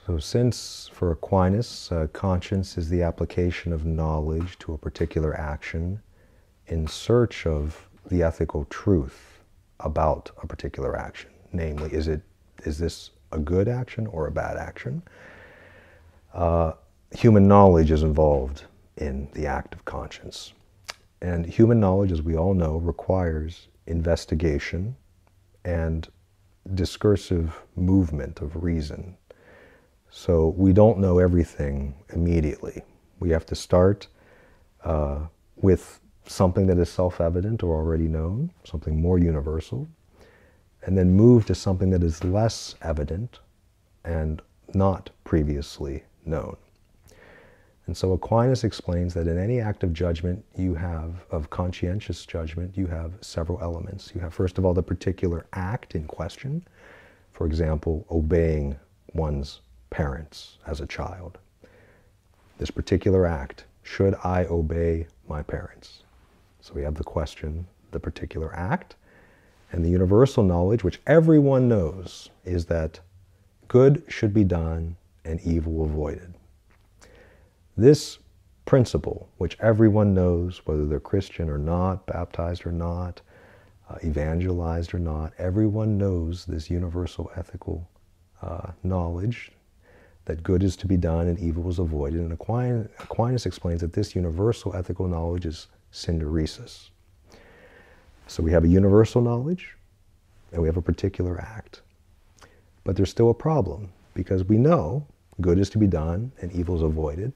So since for Aquinas, conscience is the application of knowledge to a particular action in search of the ethical truth about a particular action, namely, is this a good action or a bad action? Human knowledge is involved in the act of conscience. And human knowledge, as we all know, requires investigation and discursive movement of reason. So we don't know everything immediately. We have to start with something that is self-evident or already known, something more universal, and then move to something that is less evident and not previously known. And so Aquinas explains that in any act of judgment you have, of conscientious judgment, you have several elements. You have, first of all, the particular act in question. For example, obeying one's parents as a child. This particular act, should I obey my parents? So we have the question, the particular act, and the universal knowledge, which everyone knows, is that good should be done and evil avoided. This principle, which everyone knows, whether they're Christian or not, baptized or not, evangelized or not, everyone knows this universal ethical knowledge that good is to be done and evil is avoided. And Aquinas explains that this universal ethical knowledge is synderesis. So we have a universal knowledge and we have a particular act. But there's still a problem, because we know good is to be done and evil is avoided.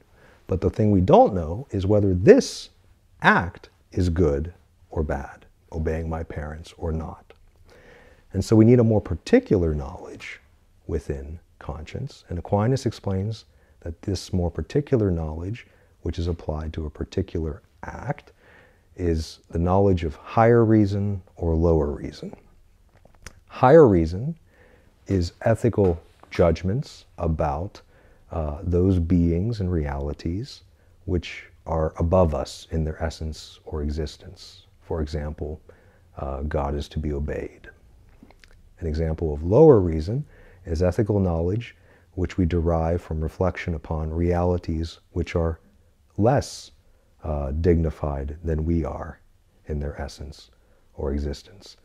But the thing we don't know is whether this act is good or bad, obeying my parents or not. And so we need a more particular knowledge within conscience. And Aquinas explains that this more particular knowledge, which is applied to a particular act, is the knowledge of higher reason or lower reason. Higher reason is ethical judgments about those beings and realities which are above us in their essence or existence. For example, God is to be obeyed. An example of lower reason is ethical knowledge which we derive from reflection upon realities which are less dignified than we are in their essence or existence.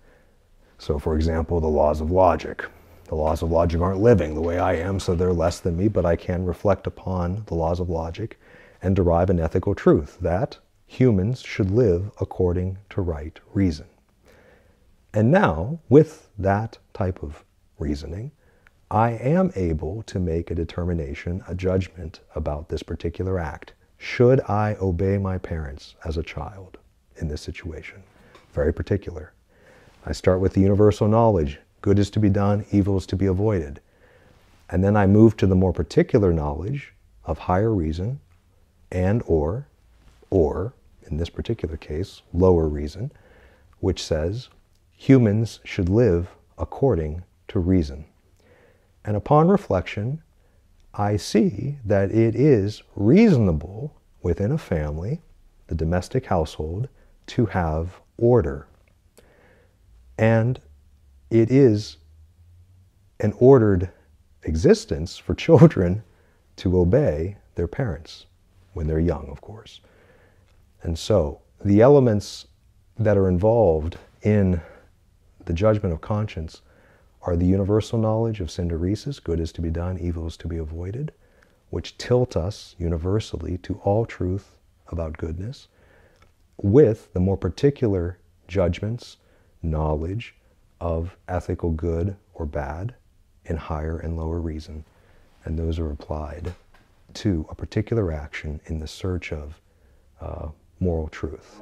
So, for example, the laws of logic. The laws of logic aren't living the way I am, so they're less than me, but I can reflect upon the laws of logic and derive an ethical truth that humans should live according to right reason. And now, with that type of reasoning, I am able to make a determination, a judgment about this particular act. Should I obey my parents as a child in this situation? Very particular. I start with the universal knowledge. Good is to be done, evil is to be avoided. And then I move to the more particular knowledge of higher reason and or, in this particular case, lower reason, which says humans should live according to reason. And upon reflection, I see that it is reasonable within a family, the domestic household, to have order. And it is an ordered existence for children to obey their parents when they're young, of course. And so the elements that are involved in the judgment of conscience are the universal knowledge of synderesis, good is to be done, evil is to be avoided, which tilt us universally to all truth about goodness, with the more particular judgments, knowledge of ethical good or bad in higher and lower reason. And those are applied to a particular action in the search of moral truth.